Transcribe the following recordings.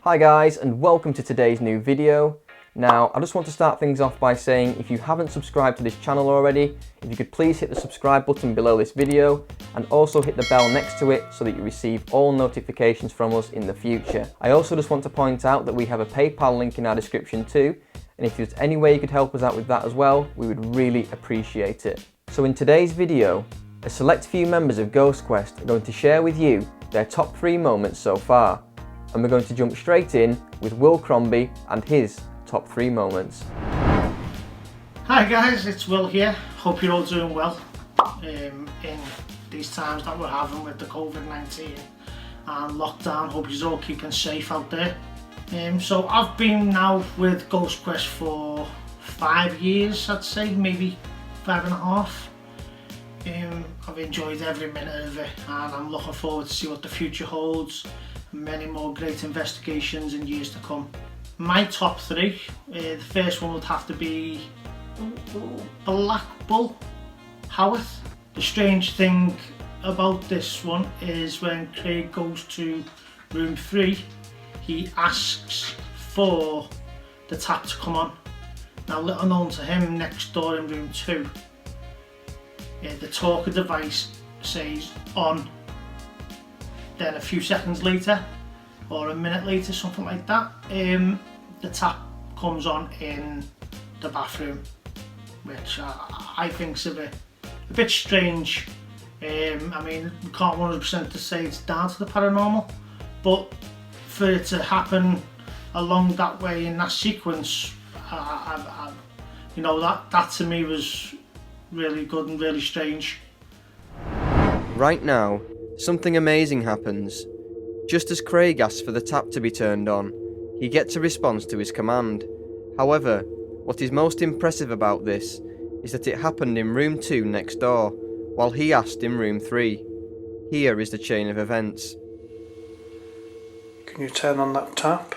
Hi guys, and welcome to today's new video. Now, I just want to start things off by saying if you haven't subscribed to this channel already, if you could please hit the subscribe button below this video and also hit the bell next to it so that you receive all notifications from us in the future. I also just want to point out that we have a PayPal link in our description too, and if there's any way you could help us out with that as well, we would really appreciate it. So in today's video, a select few members of Ghost Quest are going to share with you their top 3 moments so far. And we're going to jump straight in with Will Crombie and his top 3 moments. Hi guys, it's Will here. Hope you're all doing well in these times that we're having with the COVID-19 and lockdown. Hope you're all keeping safe out there. So I've been now with Ghost Quest for 5 years, I'd say, maybe 5.5. I've enjoyed every minute of it and I'm looking forward to see what the future holds. Many more great investigations in years to come. My top 3, the first one would have to be Black Bull Howarth. The strange thing about this one is when Craig goes to room 3, he asks for the tap to come on. Now, little known to him, next door in room 2, the talker device says on. Then a few seconds later, or a minute later, something like that, the tap comes on in the bathroom, which I think's a bit strange. I mean, we can't 100% to say it's down to the paranormal, but for it to happen along that way in that sequence, you know, that to me was really good and really strange. Right now, something amazing happens. Just as Craig asks for the tap to be turned on, he gets a response to his command. However, what is most impressive about this is that it happened in room 2 next door, while he asked in room 3. Here is the chain of events. Can you turn on that tap?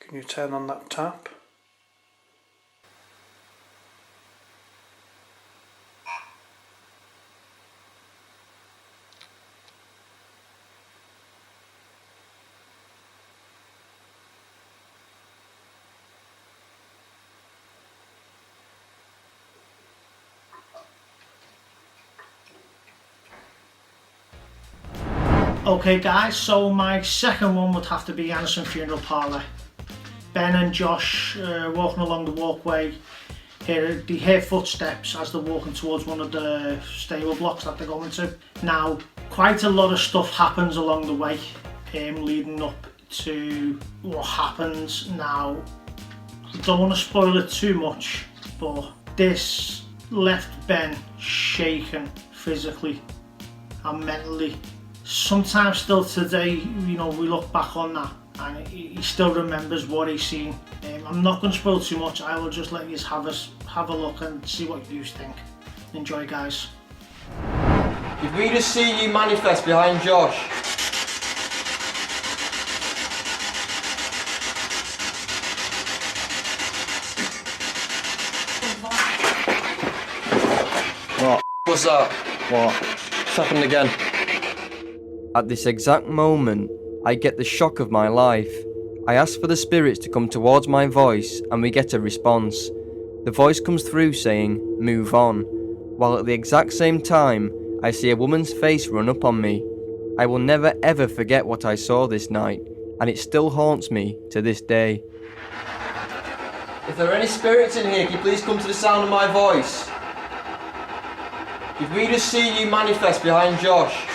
Can you turn on that tap? Okay guys, so my second one would have to be Anderson Funeral Parlour. Ben and Josh walking along the walkway, they hear footsteps as they're walking towards one of the stable blocks that they're going to. Now, quite a lot of stuff happens along the way, leading up to what happens. Now, I don't want to spoil it too much, but this left Ben shaken physically and mentally. Sometimes still today, you know, we look back on that and he still remembers what he's seen. I'm not going to spoil too much. I will just let you have a look and see what you think. Enjoy, guys. Did we just see you manifest behind Josh? What? What's that? What? It's happened again. At this exact moment, I get the shock of my life. I ask for the spirits to come towards my voice and we get a response. The voice comes through saying, "Move on," while at the exact same time, I see a woman's face run up on me. I will never ever forget what I saw this night, and it still haunts me to this day. If there are any spirits in here, can you please come to the sound of my voice? Did we just see you manifest behind Josh?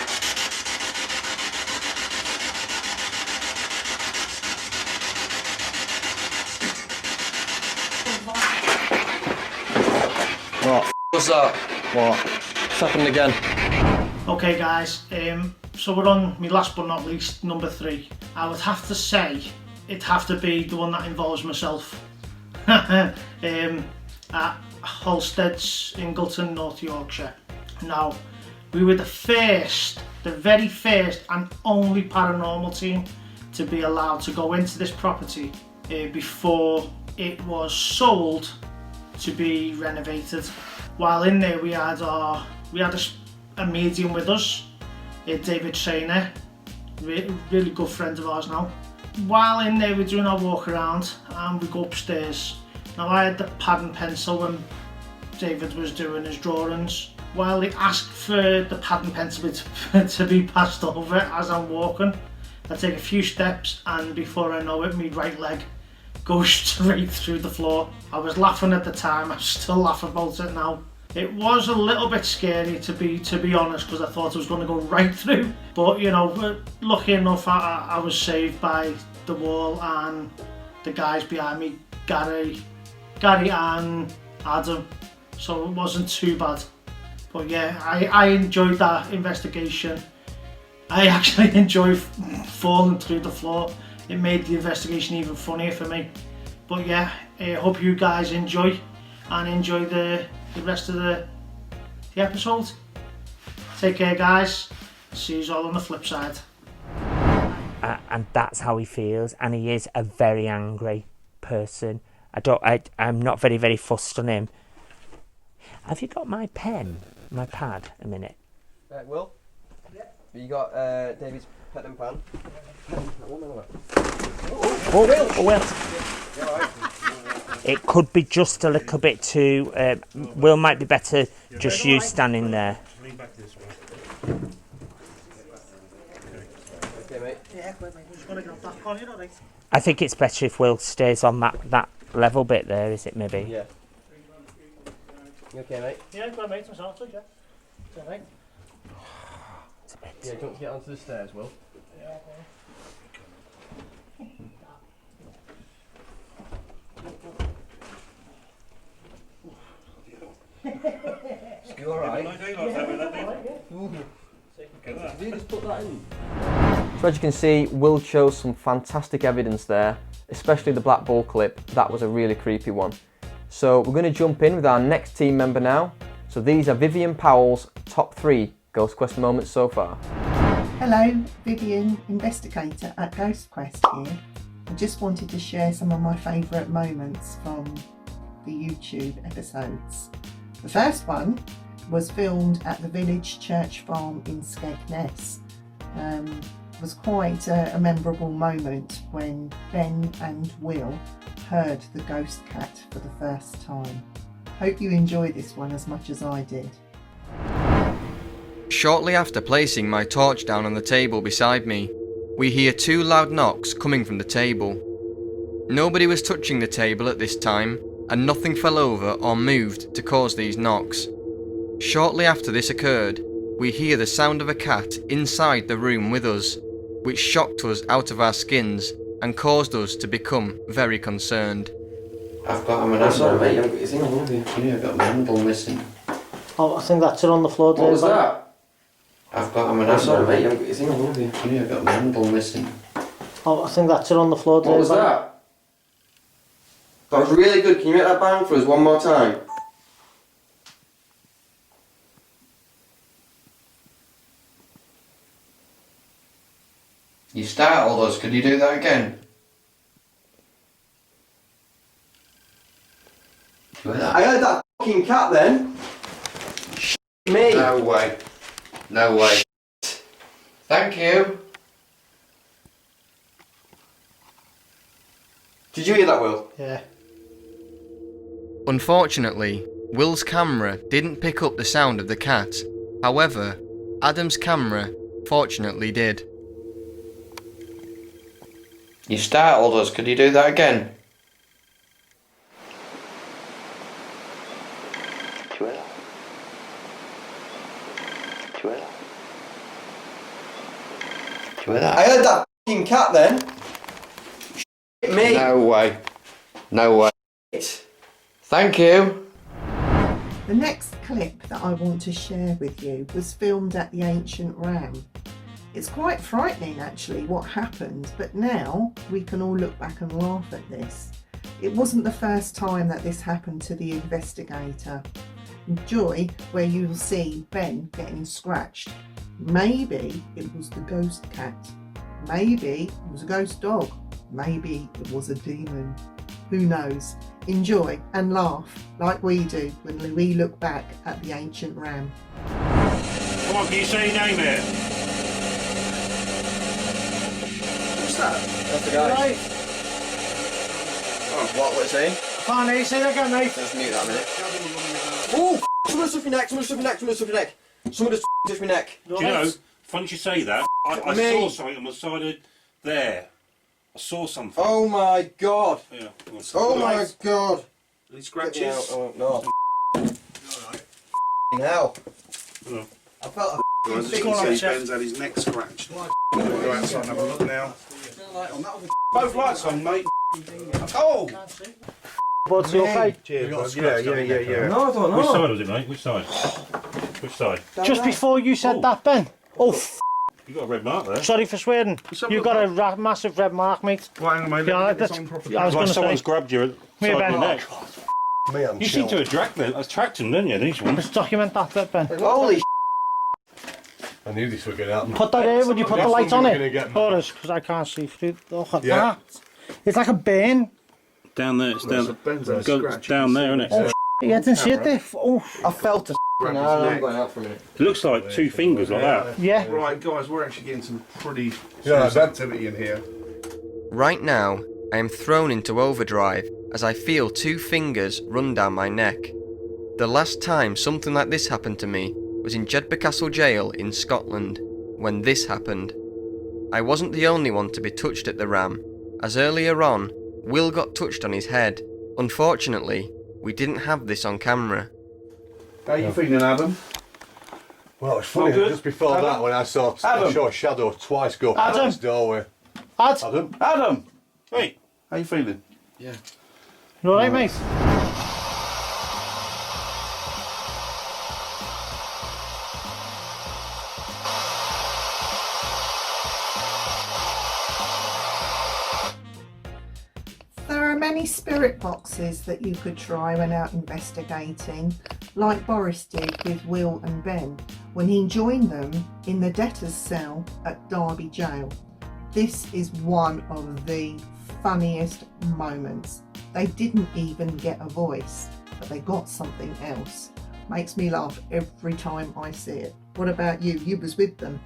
What? What's that? What? It's happened again. Okay guys, so we're on my last but not least, number 3. I would have to say it'd have to be the one that involves myself. at Halstead's, Ingleton, North Yorkshire. Now, we were the very first and only paranormal team to be allowed to go into this property before it was sold to be renovated. While in there, we had a medium with us, David Trainer, really good friend of ours now. While in there, we're doing our walk around and we go upstairs. Now, I had the pad and pencil when David was doing his drawings. While he asked for the pad and pencil to be passed over as I'm walking, I take a few steps and before I know it, my right leg goes straight through the floor. I was laughing at the time, I still laugh about it now. It was a little bit scary to be honest, because I thought it was going to go right through. But you know, lucky enough, I was saved by the wall and the guys behind me, Gary and Adam. So it wasn't too bad. But yeah, I enjoyed that investigation. I actually enjoyed falling through the floor. It made the investigation even funnier for me. But yeah, I hope you guys enjoy the rest of the episode. Take care, guys. See you all on the flip side. And that's how he feels, and he is a very angry person. I'm not very fussed on him. Have you got my pen, my pad, a minute? Will? Yeah. You got David's pen and pan? Will. It could be just a little bit too... Will might be better just you standing there. Lean back this way. Okay, mate. Yeah, mate. Just gotta get back on it, alright? I think it's better if Will stays on that level bit there, is it, maybe? Yeah. You okay, mate? Yeah, go on, mate. I'm sorted, yeah. It's alright. It's a bit... Yeah, do you want to get onto the stairs, Will? Yeah, Is you alright? Did you just put that in? So as you can see, Will chose some fantastic evidence there, especially the black ball clip. That was a really creepy one. So we're going to jump in with our next team member now. So these are Vivien Powell's top 3 Ghost Quest moments so far. Hello, Vivien, investigator at Ghost Quest here. I just wanted to share some of my favourite moments from the YouTube episodes. The first one was filmed at the village church farm in Skegness. It was quite a memorable moment when Ben and Will heard the ghost cat for the first time. Hope you enjoy this one as much as I did. Shortly after placing my torch down on the table beside me, we hear 2 loud knocks coming from the table. Nobody was touching the table at this time, and nothing fell over or moved to cause these knocks. Shortly after this occurred, we hear the sound of a cat inside the room with us, which shocked us out of our skins and caused us to become very concerned. I've got him an answer, mate. Is he not one of you? Yeah, I've got my handle missing. Oh, I think that's it on the floor, Dave. What was that? I've got him an answer, mate. Is he not one of you? Yeah, I've got my handle missing. Oh, I think that's it on the floor, Dave. What was that? That was really good. Can you make that bang for us one more time? You startled us. Could you do that again? I heard that fucking cat then. Me. No way. No way. Thank you. Did you hear that, Will? Yeah. Unfortunately, Will's camera didn't pick up the sound of the cat. However, Adam's camera fortunately did. You startled us. Could you do that again? I heard that fucking cat then. Me. No way. No way. Thank you. The next clip that I want to share with you was filmed at the Ancient Ram. It's quite frightening actually what happened, but now we can all look back and laugh at this. It wasn't the first time that this happened to the investigator. Enjoy where you will see Ben getting scratched. Maybe it was the ghost cat. Maybe it was a ghost dog. Maybe it was a demon. Who knows? Enjoy and laugh like we do when we look back at the ancient ram. Come on, can you say your name here? What's that? That's the guy. Right. Oh, what was he? Can't hear you. Say that again, mate. Let's mute that a minute. Oh, someone just touched my neck, someone just touched my neck, someone just touched my neck. Someone just touched my neck. Do you know, funny you say that, I saw something on the side of there. I saw something. Oh my god. Yeah. Oh my god. Any scratches? Oh no. Hell. Oh. I felt a Guys, as you can see, Ben's had his neck scratched. We'll go outside and have a look now. Both lights on, mate. Oh! What's your okay? Cheers, yeah. No, I don't know. Which side was it, mate? Which side? Which side? Just before you said that, Ben. Oh, You got a red mark there. sorry for swearing. You've got a massive red mark, mate. Right, hang on, mate. Yeah, Let me get that's- this on properly. I was Like going to someone's say, grabbed you at the Me, side Ben. of your neck. Me, I'm You seem to have attract them, didn't you? These ones. let's document that bit, Ben. Holy I knew this was going to happen. Put that here, would you put the light on Gonna it? get- For us, because I can't see through. Look at Yeah. that. It's like a burn. Down there, it's down. Ben's had a Go scratch. down there, isn't it? Yeah, I didn't see it there. Oh, I felt a Grab his I'm neck. going out for a minute. It looks like two fingers like that. yeah. Right, guys, we're actually getting some pretty serious activity in here. Right now, I am thrown into overdrive as I feel two fingers run down my neck. The last time something like this happened to me was in Jedburgh Castle Jail in Scotland, when this happened. I wasn't the only one to be touched at the ram, as earlier on, Will got touched on his head. Unfortunately, we didn't have this on camera. How you feeling, Adam? Well, it's funny, good. just before Adam? that, when I saw a shadow twice go past Adam? this doorway. Ad, Adam! Hey, How you feeling? you alright, mate? There are many spirit boxes that you could try when out investigating, like Boris did with Will and Ben when he joined them in the debtor's cell at Derby Jail. This is one of the funniest moments. They didn't even get a voice, but they got something else. Makes me laugh every time I see it. What about you? You was with them.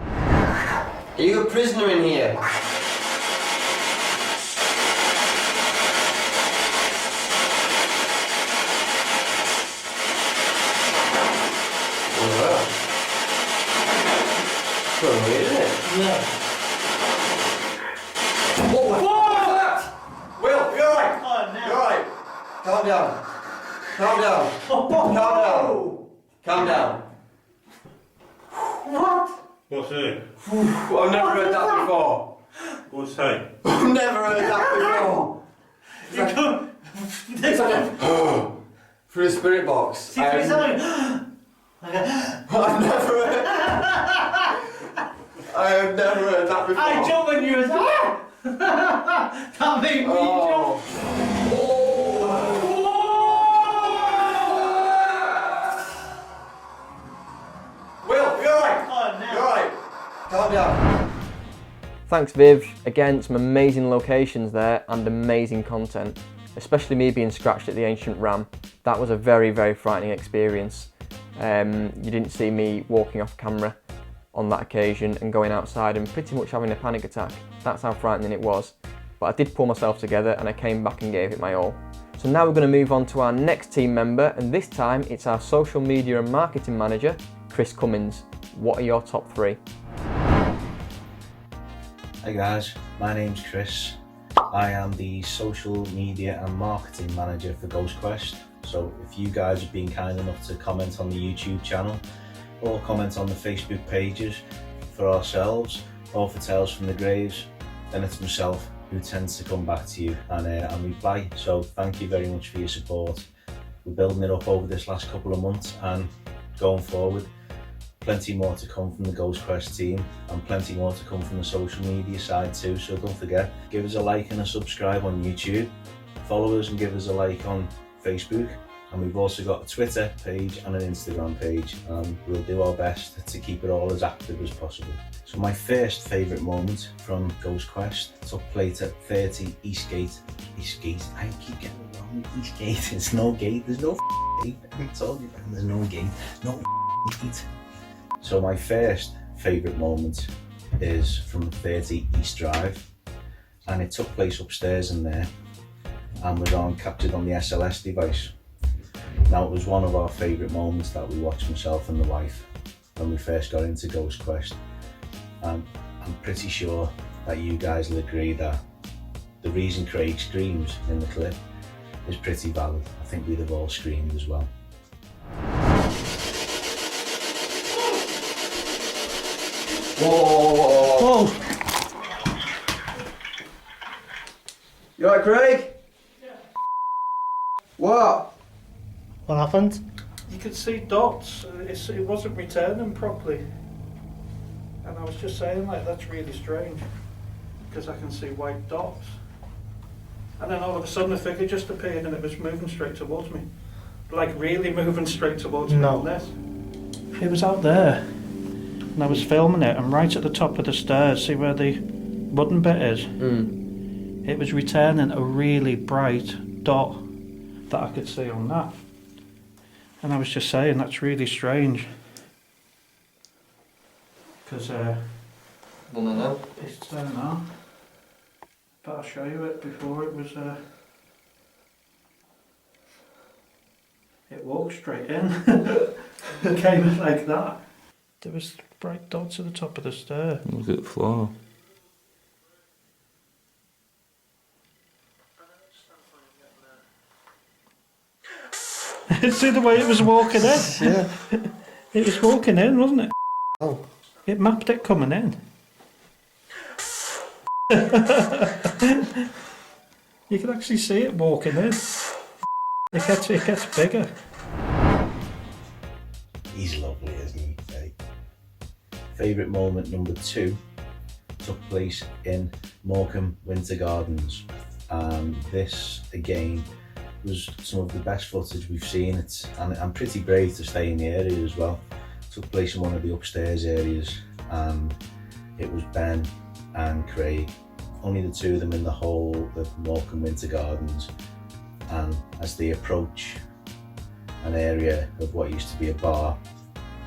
Are you a prisoner in here? Isn't it? Yeah. Will, you're right. Oh, no. You're right. Calm down. Calm down. Calm down. Calm down. what's it? I've never heard that before. What's that? I've never heard that before. It's like a through the spirit box. I've never heard. I have never heard that before. I jumped when you was that made me jump. Will, you're right. Oh, no. You're right. Calm down. Thanks, Viv. Again, some amazing locations there and amazing content. Especially me being scratched at the ancient ram. That was a very, very frightening experience. You didn't see me walking off camera on that occasion and going outside and pretty much having a panic attack. That's how frightening it was. But I did pull myself together and I came back and gave it my all. So now we're going to move on to our next team member, and this time it's our social media and marketing manager, Chris Cummings. What are your top three? Hey guys, my name's Chris. I am the social media and marketing manager for Ghost Quest. So if you guys have been kind enough to comment on the YouTube channel or comment on the Facebook pages for ourselves or for Tales from the Graves, then it's myself who tends to come back to you and reply. So thank you very much for your support. We're building it up over this last couple of months, and going forward plenty more to come from the Ghost Quest team and plenty more to come from the social media side too, so don't forget, give us a like and a subscribe on YouTube, follow us and give us a like on Facebook, and we've also got a Twitter page and an Instagram page, and we'll do our best to keep it all as active as possible. So my first favourite moment from Ghost Quest took place at 30 Eastgate, I keep getting it wrong, Eastgate, it's no gate, there's no gate, I told you there's no gate, no gate. So my first favourite moment is from 30 East Drive, and it took place upstairs in there and was captured on the SLS device. Now, it was one of our favourite moments that we watched, myself and the wife, when we first got into Ghost Quest. And I'm pretty sure that you guys will agree that the reason Craig screams in the clip is pretty valid. I think we'd have all screamed as well. Whoa! You alright, Craig? Yeah. What? What happened? You could see dots. It wasn't returning properly. And I was just saying, like, that's really strange, because I can see white dots. And then all of a sudden a figure just appeared and it was moving straight towards me. Like really moving straight towards me on this. It was out there. And I was filming it, and right at the top of the stairs, see where the wooden bit is? It was returning a really bright dot that I could see on that. And I was just saying, that's really strange. Because it's there now. But I'll show you it. Before it was it walked straight in. It came like that. There was bright dots at the top of the stair. Look at the floor. See the way it was walking in? Yeah. It was walking in, wasn't it? Oh. It mapped it coming in. You can actually see it walking in. It gets bigger. He's lovely, isn't he? Favourite moment number 2 took place in Morecambe Winter Gardens, and this again was some of the best footage we've seen. And I'm pretty brave to stay in the area as well. It took place in one of the upstairs areas, and it was Ben and Craig, only the two of them in the whole of Morecambe Winter Gardens. And as they approach an area of what used to be a bar,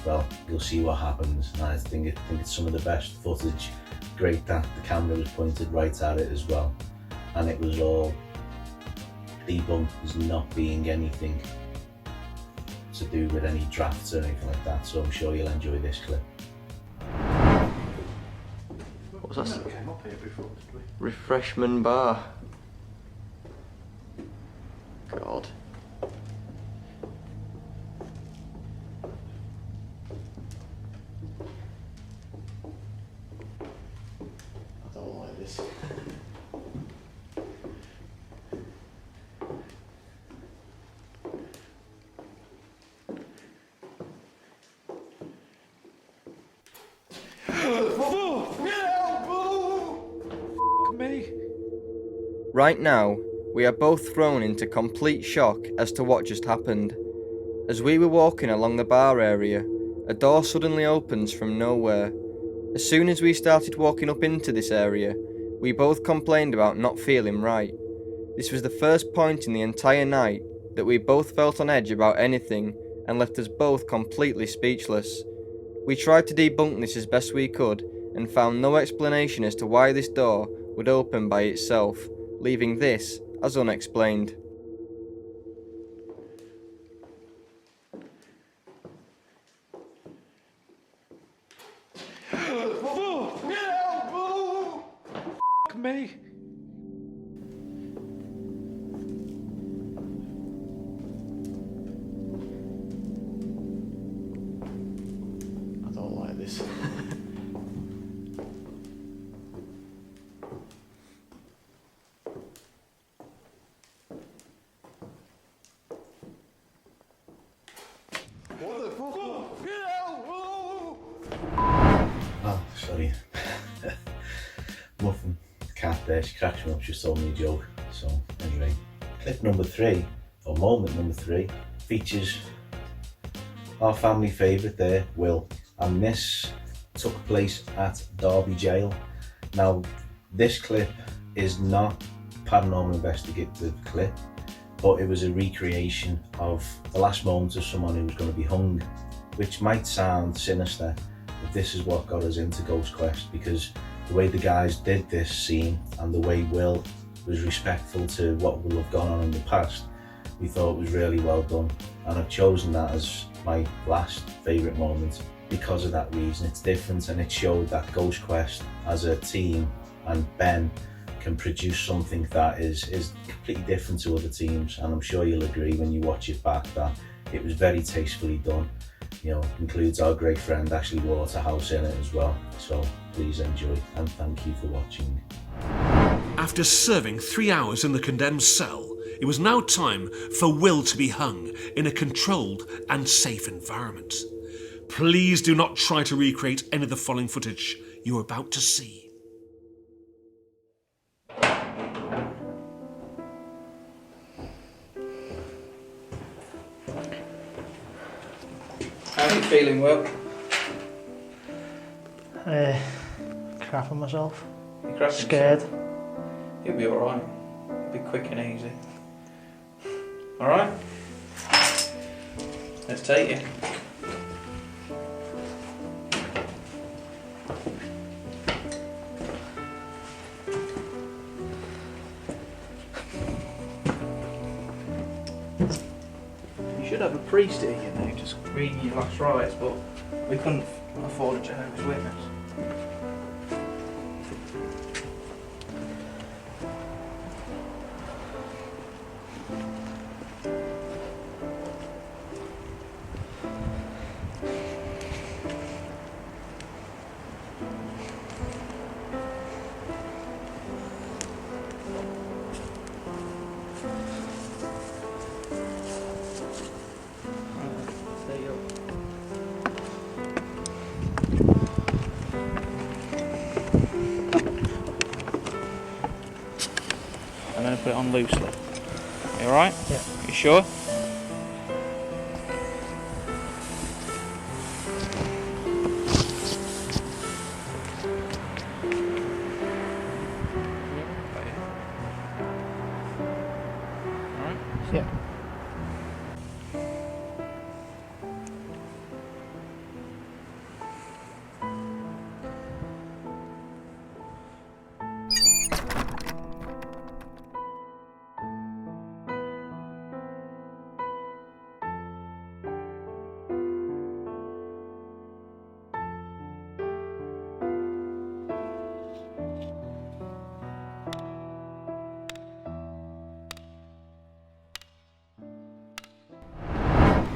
well, you'll see what happens. And I think it's some of the best footage. Great that the camera was pointed right at it as well, and it was all debunked as not being anything to do with any drafts or anything like that. So I'm sure you'll enjoy this clip. What was that? We never came up here before, did we? Refreshment bar. God. I don't like this. Me. Right now, we are both thrown into complete shock as to what just happened. As we were walking along the bar area, a door suddenly opens from nowhere. As soon as we started walking up into this area, we both complained about not feeling right. This was the first point in the entire night that we both felt on edge about anything and left us both completely speechless. We tried to debunk this as best we could and found no explanation as to why this door would open by itself, leaving this as unexplained. Me. I don't like this. What the fuck? Oh, sorry. Muffin, the cat there, she cracks me up, she told me a joke. So, anyway, clip number 3, or moment number 3, features our family favourite there, Will. And this took place at Derby Jail. Now, this clip is not a paranormal investigative clip, but it was a recreation of the last moments of someone who was going to be hung, which might sound sinister, but this is what got us into Ghost Quest, because the way the guys did this scene and the way Will was respectful to what will have gone on in the past, we thought was really well done. And I've chosen that as my last favourite moment because of that reason. It's different, and it showed that Ghost Quest as a team and Ben can produce something that is completely different to other teams, and I'm sure you'll agree when you watch it back that it was very tastefully done. You know, includes our great friend Ashley Waterhouse in it as well. So please enjoy, and thank you for watching. After serving 3 hours in the condemned cell, it was now time for Will to be hung in a controlled and safe environment. Please do not try to recreate any of the following footage you're about to see. How are you feeling, Will? Crapping myself. You crapping Scared. yourself? You'll be alright. It'll be quick and easy. Alright? Let's take you. You should have a priest here, you know, just reading your last rites, but we couldn't afford a Jehovah's Witness. There you go. I'm going to put it on loosely. You alright? Yeah. You sure? Alright? Yeah.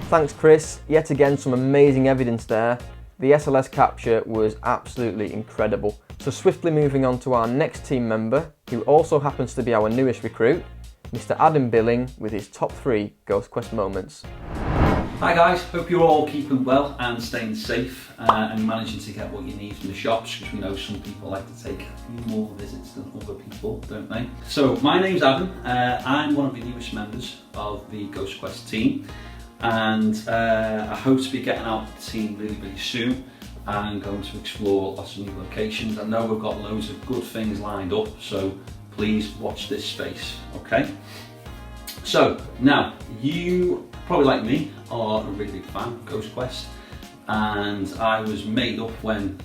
Thanks Chris, yet again some amazing evidence there. The SLS capture was absolutely incredible. So swiftly moving on to our next team member, who also happens to be our newest recruit, Mr. Adam Billing with his top 3 Ghost Quest moments. Hi guys, hope you're all keeping well and staying safe and managing to get what you need from the shops, because we know some people like to take a few more visits than other people, don't they? So my name's Adam, I'm one of the newest members of the Ghost Quest team, and I hope to be getting out of the team really soon and going to explore lots of new locations. I know we've got loads of good things lined up, so please watch this space, okay? So now, you probably like me are a really big fan of Ghost Quest, and I was made up when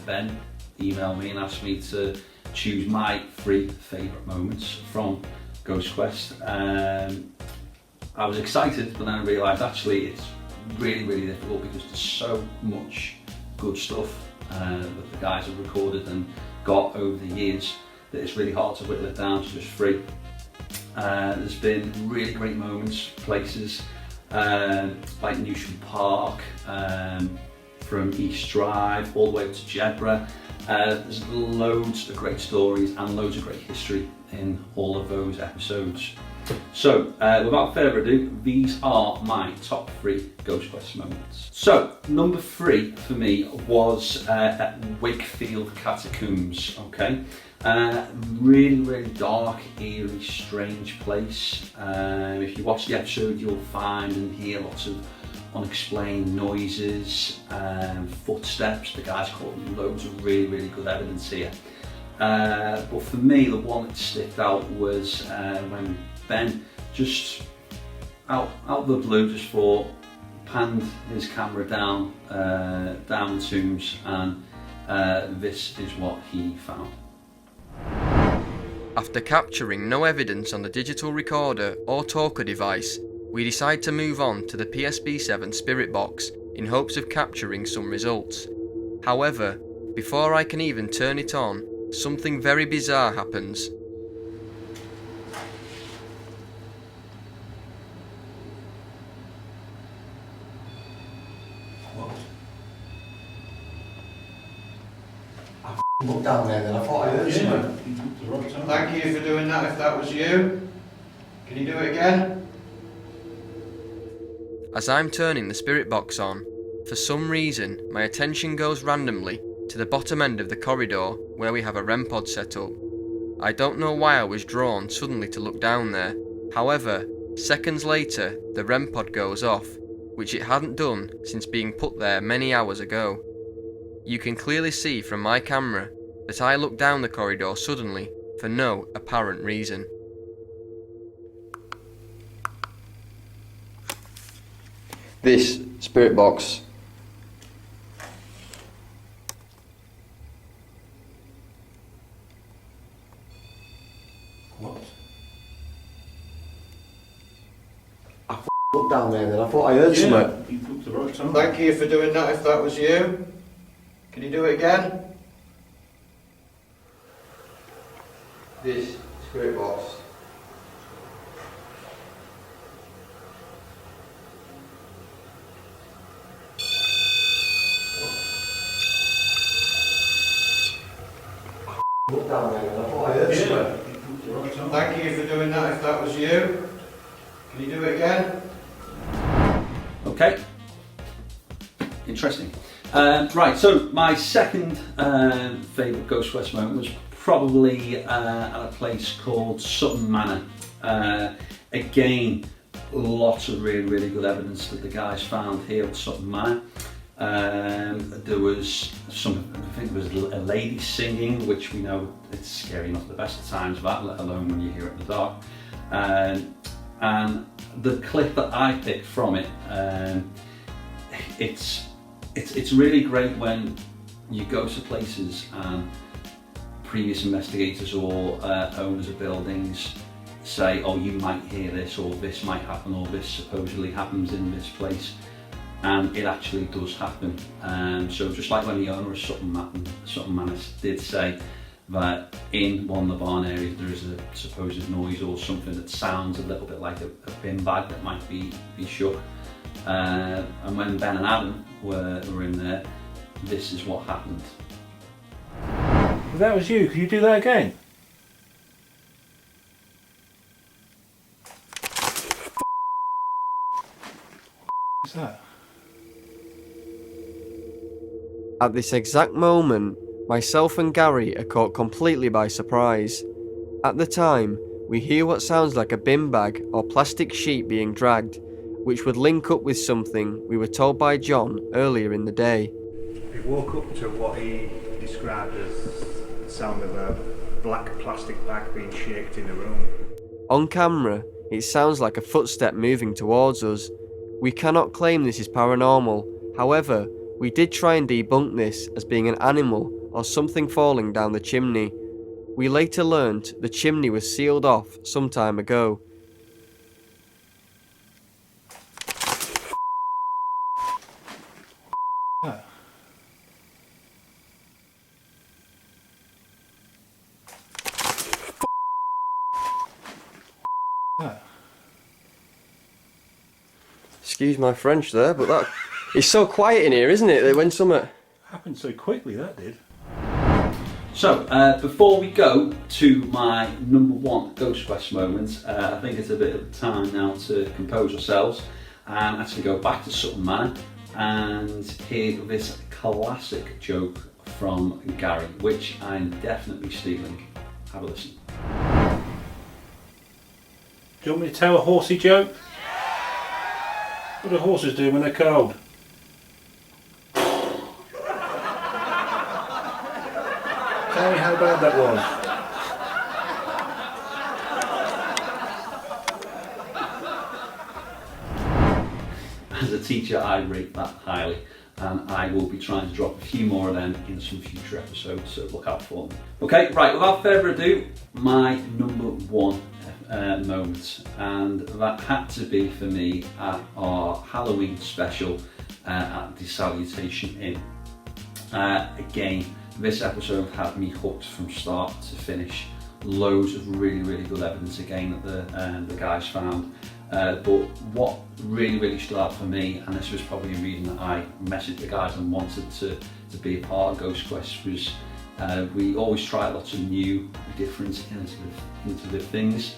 Ben emailed me and asked me to choose my 3 favourite moments from Ghost Quest. I was excited, but then I realised actually it's really difficult because there's so much good stuff that the guys have recorded and got over the years that it's really hard to whittle it down to just 3. There's been really great moments, places like Newsham Park, from East Drive all the way up to Jedburgh. There's loads of great stories and loads of great history in all of those episodes. So, without further ado, these are my top 3 Ghost Quest moments. So, number 3 for me was at Wakefield Catacombs, okay? Really, really dark, eerie, strange place. If you watch the episode, you'll find and hear lots of unexplained noises, footsteps. The guys caught loads of really, really good evidence here. But for me, the one that stuck out was when Ben just out of the blue just panned his camera down the tombs, and this is what he found. After capturing no evidence on the digital recorder or talker device, we decide to move on to the PSB7 Spirit Box in hopes of capturing some results. However, before I can even turn it on, something very bizarre happens. I looked down there then I thought I heard something. Thank you for doing that if that was you. Can you do it again? As I'm turning the spirit box on, for some reason my attention goes randomly to the bottom end of the corridor where we have a REM pod set up. I don't know why I was drawn suddenly to look down there. However, seconds later the REM pod goes off, which it hadn't done since being put there many hours ago. You can clearly see from my camera that I look down the corridor suddenly for no apparent reason. This spirit box. What? I looked down there then I thought I heard something. You put the right time. Thank you for doing that if that was you. Can you do it again? This spirit box. Look down there, I thought I heard something. Thank you for doing that if that was you. Can you do it again? Okay. Interesting. Right, so my second favourite Ghost Quest moment was probably at a place called Sutton Manor. Again, lots of really, really good evidence that the guys found here at Sutton Manor. There was I think there was a lady singing, which we know it's scary enough at the best of times, that, let alone when you hear it in the dark. And the clip that I picked from it, it's really great when you go to places and previous investigators or owners of buildings say, oh, you might hear this, or this might happen, or this supposedly happens in this place. And it actually does happen. So just like when the owner of Sutton Manor did say that in one of the barn areas there is a supposed noise or something that sounds a little bit like a bin bag that might be shook. And when Ben and Adam were in there, this is what happened. If that was you, could you do that again? What's that? At this exact moment, myself and Gary are caught completely by surprise. At the time, we hear what sounds like a bin bag or plastic sheet being dragged, which would link up with something we were told by John earlier in the day. He woke up to what he described as the sound of a black plastic bag being shaked in the room. On camera, it sounds like a footstep moving towards us. We cannot claim this is paranormal, however, we did try and debunk this as being an animal or something falling down the chimney. We later learnt the chimney was sealed off some time ago. Excuse my French there, but that... It's so quiet in here, isn't it? When summer... Happened so quickly, that did. So, before we go to my number one Ghost Quest moment, I think it's a bit of time now to compose ourselves and actually go back to Sutton Manor and hear this classic joke from Gary, which I'm definitely stealing. Have a listen. Do you want me to tell a horsey joke? What do horses do when they're cold? Tell me how bad that was. As a teacher, I rate that highly, and I will be trying to drop a few more of them in some future episodes, so look out for them. Okay, right, without further ado, my number one moment, and that had to be for me at our Halloween special at the Salutation Inn. Again, this episode had me hooked from start to finish. Loads of really good evidence again that the guys found. But what really stood out for me, and this was probably a reason that I messaged the guys and wanted to be a part of Ghost Quest, was we always try lots of new, different, innovative things.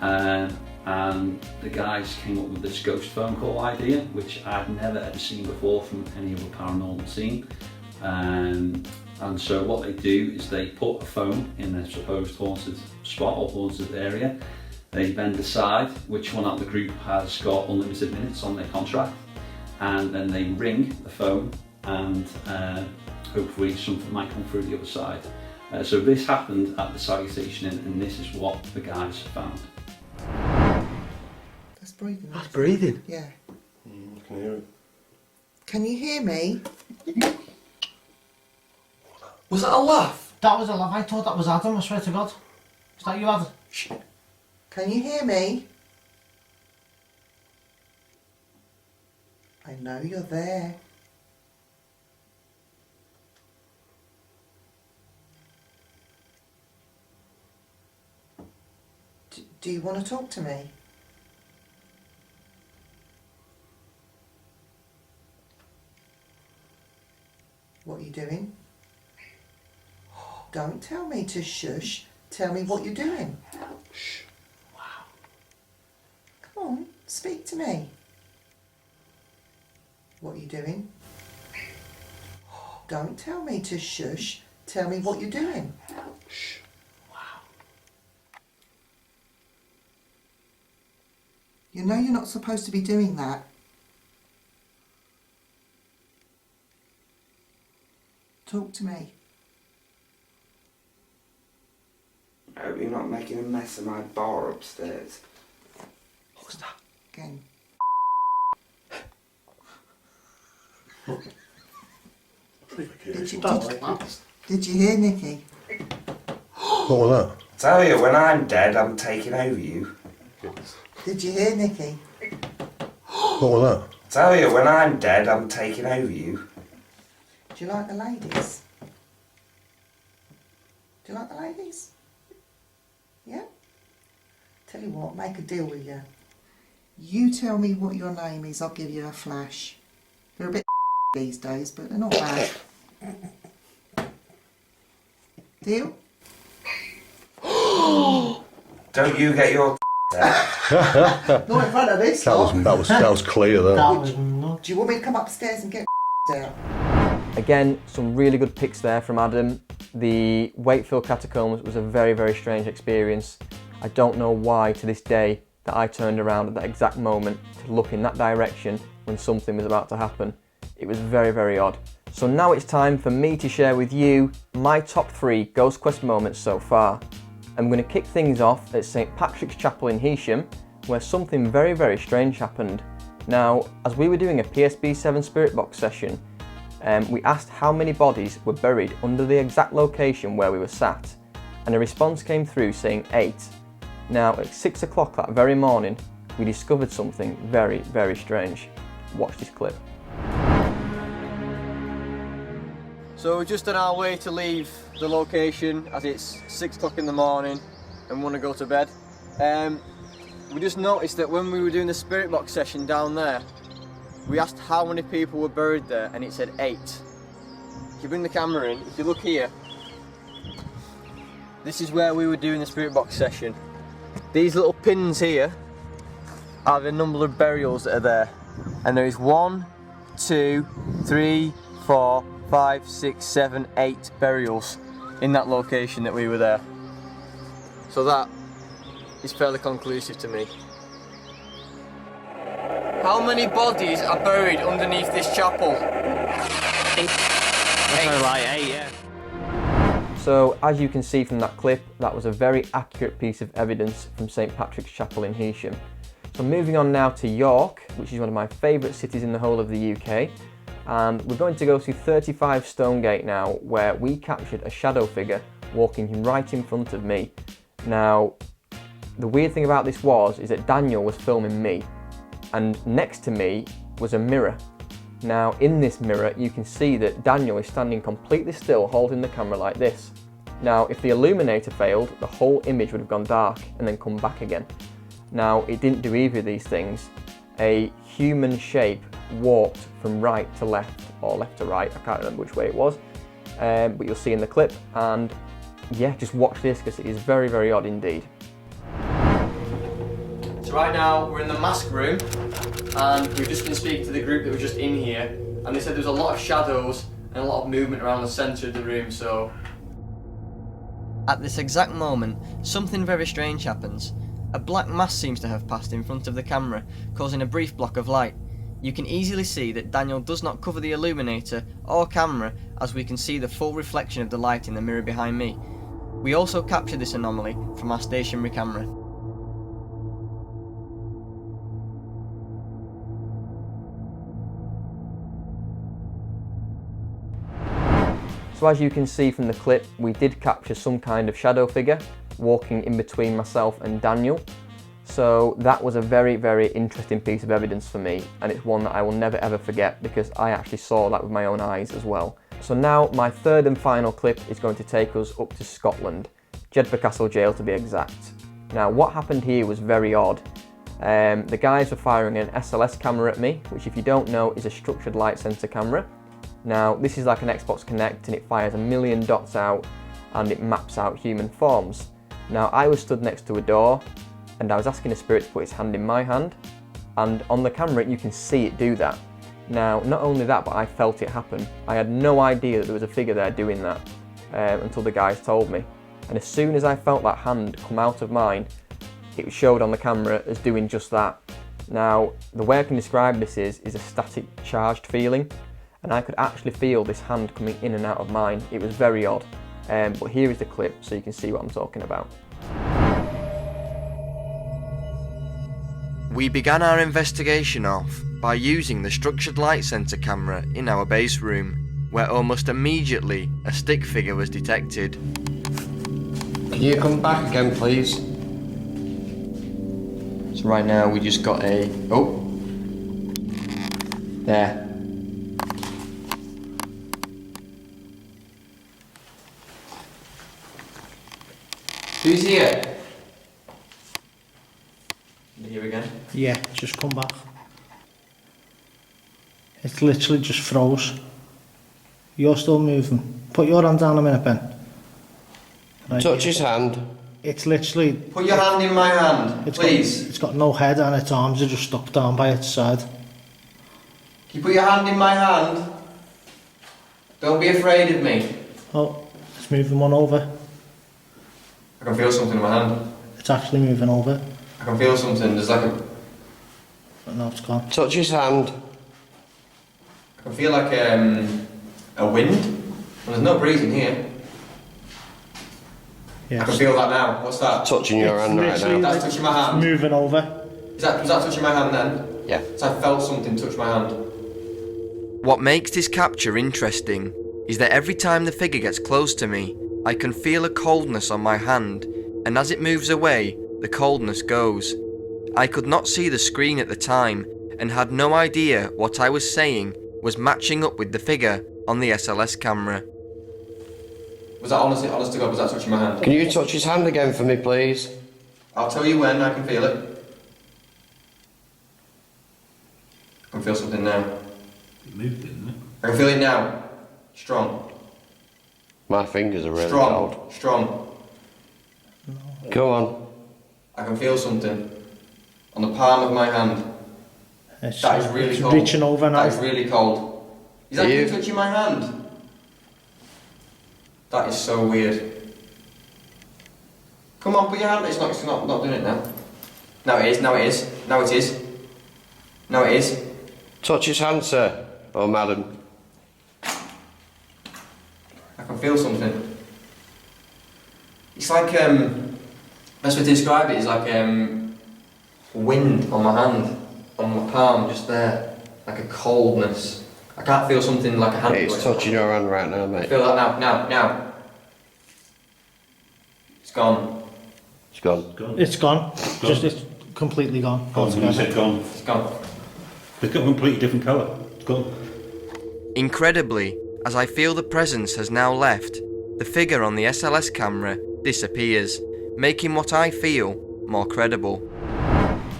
And the guys came up with this ghost phone call idea, which I'd never ever seen before from any other paranormal scene. And so what they do is they put a phone in their supposed haunted spot or haunted area. They then decide which one out of the group has got unlimited minutes on their contract, and then they ring the phone, and hopefully something might come through the other side. So this happened at the Salutation Inn, and this is what the guys found. That's breathing. That's breathing? Yeah. I can hear it. Can you hear me? Was that a laugh? That was a laugh. I thought that was Adam, I swear to God. Is that you, Adam? Can you hear me? I know you're there. Do you want to talk to me? What are you doing? Don't tell me to shush. Tell me what you're doing. Shh. Wow. Come on, speak to me. What are you doing? Don't tell me to shush. Tell me what you're doing. Shh. Wow. You know you're not supposed to be doing that. Talk to me. I hope you're not making a mess of my bar upstairs. What was that? Again. Did you hear Nikki? What was that? Tell you, when I'm dead, I'm taking over you. Did you hear Nikki? What was that? Tell you, when I'm dead, I'm taking over you. Do you like the ladies? Do you like the ladies? Yeah? Tell you what, make a deal with you. You tell me what your name is, I'll give you a flash. They're a bit these days, but they're not bad. Deal? Don't you get your Not in front of this lot. That was clear though. Do you want me to come upstairs and get out? Again, some really good picks there from Adam. The Wakefield Catacombs was a very strange experience. I don't know why to this day that I turned around at that exact moment to look in that direction when something was about to happen. It was very odd. So now it's time for me to share with you my top 3 Ghost Quest moments so far. I'm going to kick things off at St Patrick's Chapel in Heysham, where something very strange happened. Now, as we were doing a PSB7 Spirit Box session, we asked how many bodies were buried under the exact location where we were sat, and a response came through saying 8. Now, at 6 o'clock that very morning, we discovered something very strange. Watch this clip. So we're just on our way to leave the location as it's 6 o'clock in the morning and want to go to bed. We just noticed that when we were doing the Spirit Box session down there, we asked how many people were buried there and it said 8. If you bring the camera in, if you look here, this is where we were doing the spirit box session. These little pins here are the number of burials that are there. And there is 1, 2, 3, 4, 5, 6, 7, 8 burials in that location that we were there. So that is fairly conclusive to me. How many bodies are buried underneath this chapel? 8. Like 8, yeah. So, as you can see from that clip, that was a very accurate piece of evidence from St Patrick's Chapel in Heysham. So moving on now to York, which is one of my favourite cities in the whole of the UK. And we're going to go to 35 Stonegate now, where we captured a shadow figure walking right in front of me. Now, the weird thing about this is that Daniel was filming me, and next to me was a mirror. Now, in this mirror, you can see that Daniel is standing completely still, holding the camera like this. Now, if the illuminator failed, the whole image would have gone dark and then come back again. Now, it didn't do either of these things. A human shape walked from right to left, or left to right, I can't remember which way it was, but you'll see in the clip, and yeah, just watch this because it is very, very odd indeed. So right now, we're in the mask room, and we've just been speaking to the group that was just in here, and they said there was a lot of shadows and a lot of movement around the centre of the room, so... At this exact moment, something very strange happens. A black mass seems to have passed in front of the camera, causing a brief block of light. You can easily see that Daniel does not cover the illuminator or camera, as we can see the full reflection of the light in the mirror behind me. We also captured this anomaly from our stationary camera. So as you can see from the clip, we did capture some kind of shadow figure walking in between myself and Daniel. So that was a very, very interesting piece of evidence for me, and it's one that I will never ever forget because I actually saw that with my own eyes as well. So now my third and final clip is going to take us up to Scotland, Jedburgh Castle Jail to be exact. Now what happened here was very odd. The guys were firing an SLS camera at me, which if you don't know is a structured light sensor camera. Now this is like an Xbox Kinect and it fires a million dots out and it maps out human forms. Now I was stood next to a door and I was asking a spirit to put its hand in my hand, and on the camera you can see it do that. Now not only that, but I felt it happen. I had no idea that there was a figure there doing that until the guys told me, and as soon as I felt that hand come out of mine, it showed on the camera as doing just that. Now the way I can describe this is a static charged feeling, and I could actually feel this hand coming in and out of mine. It was very odd, but here is the clip so you can see what I'm talking about. We began our investigation off by using the structured light sensor camera in our base room, where almost immediately a stick figure was detected. Can you come back again, please? So right now we just got a... oh! There. Who's here? Here again? Yeah, just come back. It's literally just froze. You're still moving. Put your hand down a minute, Ben. Right, Touch his hand. It's literally... Put your hand in my hand, please. It's got no head and its arms are just stuck down by its side. Can you put your hand in my hand? Don't be afraid of me. Oh, it's moving one over. I can feel something in my hand. It's actually moving over. I can feel something, there's like a... But no, it's gone. Touch his hand. I can feel like a wind. Well, there's no breeze in here. Yeah, I can feel that now. What's that? Touching your hand right now. That's touching my hand. Moving over. Was that touching my hand then? Yeah. So I felt something touch my hand. What makes this capture interesting is that every time the figure gets close to me, I can feel a coldness on my hand, and as it moves away, the coldness goes. I could not see the screen at the time, and had no idea what I was saying was matching up with the figure on the SLS camera. Was that honest to God, was that touching my hand? Can you touch his hand again for me, please? I'll tell you when, I can feel it. I can feel something now. It moved, didn't it? I can feel it now. Strong. My fingers are really Strong. cold. Strong. Go on. I can feel something on the palm of my hand. That is really cold. Reaching over now. That is really cold. Is that you touching my hand? That is so weird. Come on, put your hand. It's not doing it now. Now it is. Now it is. Now it is. Now it is. Touch his hand, sir. Or madam. I can feel something. It's like best way to describe it is like wind on my hand, on my palm, just there, like a coldness. I can't feel something like a hand. It's touching your hand right now, mate. I feel that now. It's gone. It's gone. It's gone. It's completely gone. You said gone. It's gone. It's got a completely different colour. It's gone. Incredibly, as I feel the presence has now left, the figure on the SLS camera disappears, making what I feel more credible.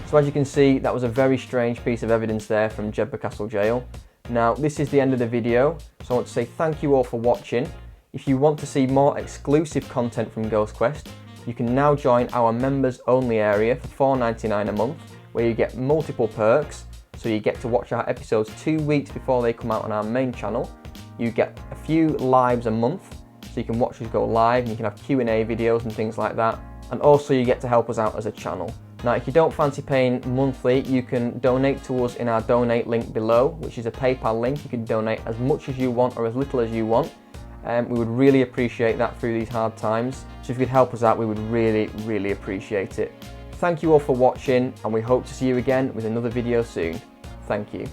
So as you can see, that was a very strange piece of evidence there from Jedburgh Castle Jail. Now, this is the end of the video, so I want to say thank you all for watching. If you want to see more exclusive content from Ghost Quest, you can now join our members only area for $4.99 a month, where you get multiple perks. So you get to watch our episodes 2 weeks before they come out on our main channel. You get a few lives a month, so you can watch us go live and you can have Q&A videos and things like that. And also you get to help us out as a channel. Now, if you don't fancy paying monthly, you can donate to us in our donate link below, which is a PayPal link. You can donate as much as you want or as little as you want. We would really appreciate that through these hard times. So if you could help us out, we would really appreciate it. Thank you all for watching, and we hope to see you again with another video soon. Thank you.